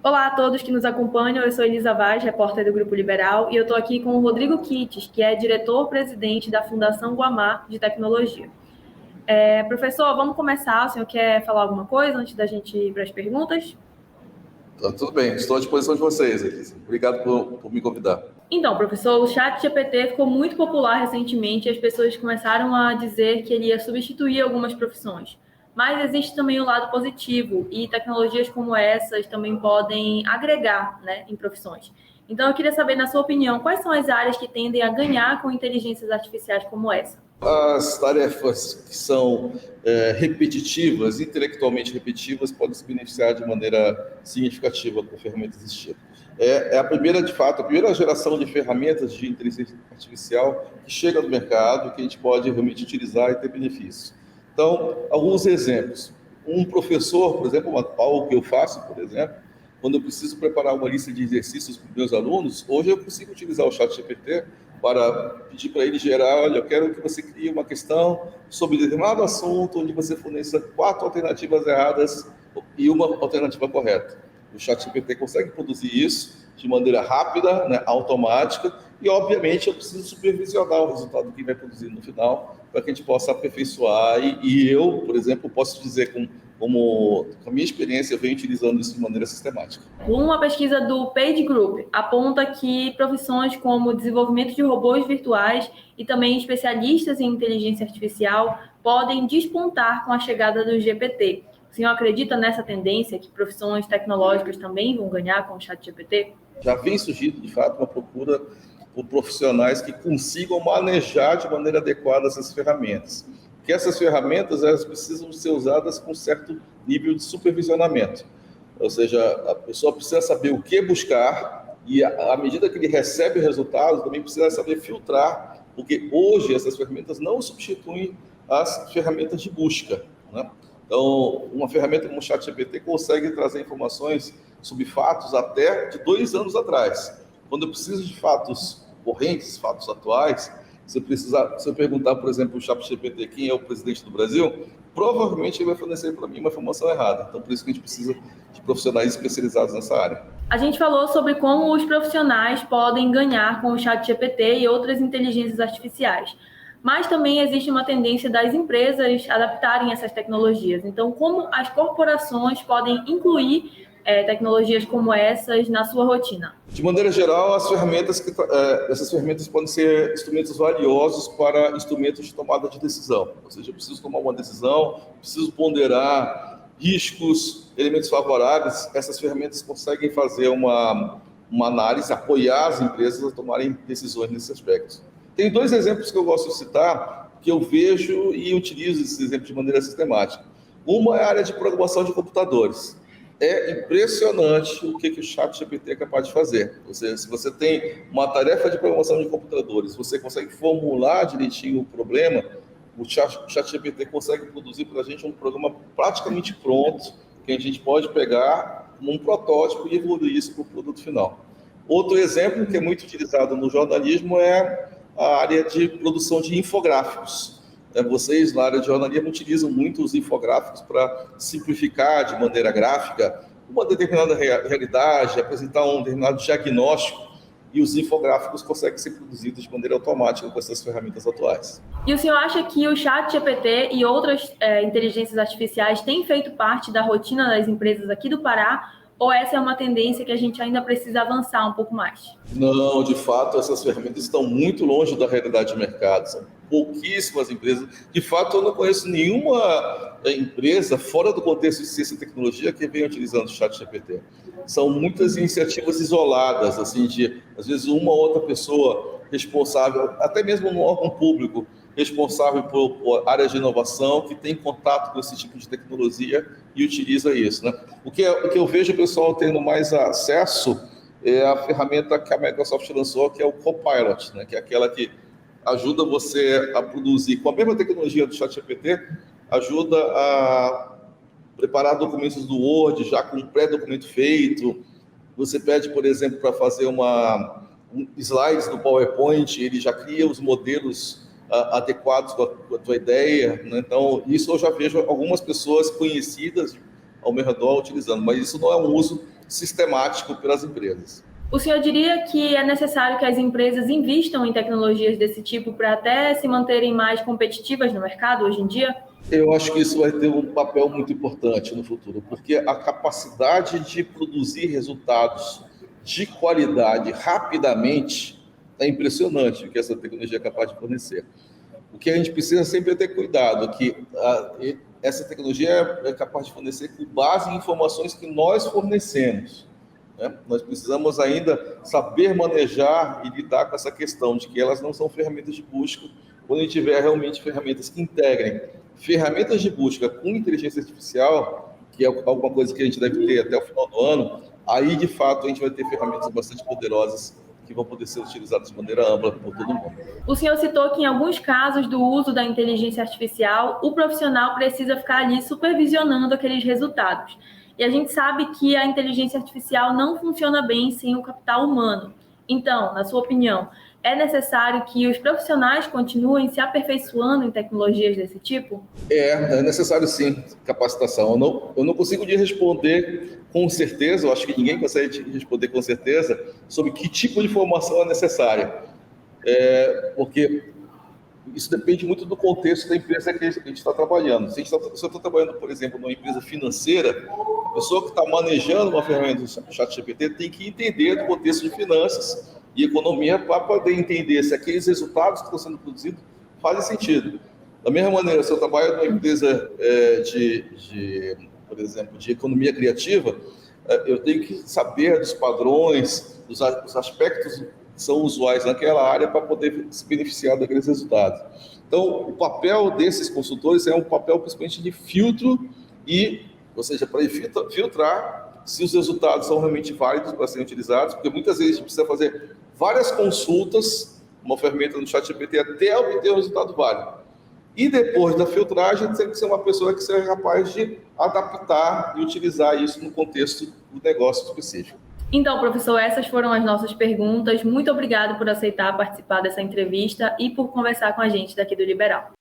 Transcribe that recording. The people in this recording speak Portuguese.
Olá a todos que nos acompanham, eu sou Elisa Vaz, repórter do Grupo Liberal, e eu estou aqui com o Rodrigo Kites, que é diretor-presidente da Fundação Guamá de Tecnologia. Professor, vamos começar. O senhor quer falar alguma coisa antes da gente ir para as perguntas? Tá, tudo bem, estou à disposição de vocês aqui. Obrigado por me convidar. Então, professor, o ChatGPT ficou muito popular recentemente e as pessoas começaram a dizer que ele ia substituir algumas profissões. Mas existe também o lado positivo e tecnologias como essas também podem agregar, né, em profissões. Então, eu queria saber, na sua opinião, quais são as áreas que tendem a ganhar com inteligências artificiais como essa? As tarefas que são repetitivas, intelectualmente repetitivas, podem se beneficiar de maneira significativa com ferramentas desse tipo. É a primeira, de fato, a primeira geração de ferramentas de inteligência artificial que chega no mercado e que a gente pode realmente utilizar e ter benefícios. Então, alguns exemplos. Um professor, por exemplo, algo que eu faço, por exemplo, quando eu preciso preparar uma lista de exercícios para os meus alunos, hoje eu consigo utilizar o ChatGPT para pedir para ele gerar, olha, eu quero que você crie uma questão sobre determinado assunto, onde você forneça 4 alternativas erradas e uma alternativa correta. O ChatGPT consegue produzir isso de maneira rápida, né, automática, e obviamente eu preciso supervisionar o resultado que vai produzir no final, para que a gente possa aperfeiçoar, e eu, por exemplo, posso dizer como a minha experiência, eu venho utilizando isso de maneira sistemática. Uma pesquisa do PageGroup aponta que profissões como desenvolvimento de robôs virtuais e também especialistas em inteligência artificial podem despontar com a chegada do GPT. O senhor acredita nessa tendência que profissões tecnológicas também vão ganhar com o ChatGPT? Já vem surgindo, de fato, uma procura por profissionais que consigam manejar de maneira adequada essas ferramentas. Porque essas ferramentas, elas precisam ser usadas com certo nível de supervisionamento. Ou seja, a pessoa precisa saber o que buscar e, à medida que ele recebe resultados, também precisa saber filtrar, porque hoje essas ferramentas não substituem as ferramentas de busca, né? Então, uma ferramenta como o ChatGPT consegue trazer informações sobre fatos até de 2 anos atrás. Quando eu preciso de fatos correntes, fatos atuais, se eu perguntar, por exemplo, o ChatGPT quem é o presidente do Brasil, provavelmente ele vai fornecer para mim uma informação errada. Então, por isso que a gente precisa de profissionais especializados nessa área. A gente falou sobre como os profissionais podem ganhar com o ChatGPT e outras inteligências artificiais. Mas também existe uma tendência das empresas adaptarem essas tecnologias. Então, como as corporações podem incluir tecnologias como essas na sua rotina? De maneira geral, essas ferramentas podem ser instrumentos valiosos para instrumentos de tomada de decisão. Ou seja, eu preciso tomar uma decisão, preciso ponderar riscos, elementos favoráveis. Essas ferramentas conseguem fazer uma análise, apoiar as empresas a tomarem decisões nesse aspecto. Tem 2 exemplos que eu gosto de citar, que eu vejo e utilizo esses exemplos de maneira sistemática. Uma é a área de programação de computadores. É impressionante o que o ChatGPT é capaz de fazer. Se você tem uma tarefa de programação de computadores, você consegue formular direitinho o problema, o ChatGPT consegue produzir para a gente um programa praticamente pronto, que a gente pode pegar como um protótipo e evoluir isso para o produto final. Outro exemplo que é muito utilizado no jornalismo é a área de produção de infográficos. Vocês, na área de jornalismo, utilizam muito os infográficos para simplificar de maneira gráfica uma determinada realidade, apresentar um determinado diagnóstico, e os infográficos conseguem ser produzidos de maneira automática com essas ferramentas atuais. E o senhor acha que o ChatGPT e outras inteligências artificiais têm feito parte da rotina das empresas aqui do Pará? Ou essa é uma tendência que a gente ainda precisa avançar um pouco mais? Não, de fato, essas ferramentas estão muito longe da realidade de mercado. São pouquíssimas empresas. De fato, eu não conheço nenhuma empresa fora do contexto de ciência e tecnologia que venha utilizando o ChatGPT. São muitas iniciativas isoladas, assim, de, às vezes, uma ou outra pessoa responsável, até mesmo no órgão público, responsável por áreas de inovação, que tem contato com esse tipo de tecnologia e utiliza isso, né? O que eu vejo o pessoal tendo mais acesso é a ferramenta que a Microsoft lançou, que é o Copilot, né? Que é aquela que ajuda você a produzir, com a mesma tecnologia do ChatGPT, ajuda a preparar documentos do Word, já com um pré-documento feito. Você pede, por exemplo, para fazer slides do PowerPoint, ele já cria os modelos adequados com a tua ideia, né? Então, isso eu já vejo algumas pessoas conhecidas ao meu redor utilizando, mas isso não é um uso sistemático pelas empresas. O senhor diria que é necessário que as empresas invistam em tecnologias desse tipo para até se manterem mais competitivas no mercado hoje em dia? Eu acho que isso vai ter um papel muito importante no futuro, porque a capacidade de produzir resultados de qualidade rapidamente é impressionante o que essa tecnologia é capaz de fornecer. O que a gente precisa sempre é ter cuidado, que essa tecnologia é capaz de fornecer com base em informações que nós fornecemos, né? Nós precisamos ainda saber manejar e lidar com essa questão de que elas não são ferramentas de busca, quando a gente tiver realmente ferramentas que integrem ferramentas de busca com inteligência artificial, que é alguma coisa que a gente deve ter até o final do ano, aí de fato a gente vai ter ferramentas bastante poderosas que vão poder ser utilizadas de maneira ampla por todo mundo. O senhor citou que em alguns casos do uso da inteligência artificial, o profissional precisa ficar ali supervisionando aqueles resultados. E a gente sabe que a inteligência artificial não funciona bem sem o capital humano. Então, na sua opinião, é necessário que os profissionais continuem se aperfeiçoando em tecnologias desse tipo? É necessário sim capacitação. Eu não consigo te responder com certeza, eu acho que ninguém consegue te responder com certeza sobre que tipo de formação é necessária. Porque isso depende muito do contexto da empresa que a gente está trabalhando. Se eu estou trabalhando, por exemplo, numa empresa financeira, a pessoa que está manejando uma ferramenta do ChatGPT tem que entender do contexto de finanças e economia para poder entender se aqueles resultados que estão sendo produzidos fazem sentido. Da mesma maneira, se eu trabalho numa empresa por exemplo, de economia criativa, eu tenho que saber dos padrões, dos aspectos que são usuais naquela área para poder se beneficiar daqueles resultados. Então, o papel desses consultores é um papel principalmente de filtro ou seja, para filtrar se os resultados são realmente válidos para serem utilizados, porque muitas vezes a gente precisa fazer várias consultas, uma ferramenta no ChatGPT, até obter um resultado válido. E depois da filtragem, tem que ser uma pessoa que seja capaz de adaptar e utilizar isso no contexto do negócio específico. Então, professor, essas foram as nossas perguntas. Muito obrigado por aceitar participar dessa entrevista e por conversar com a gente daqui do Liberal.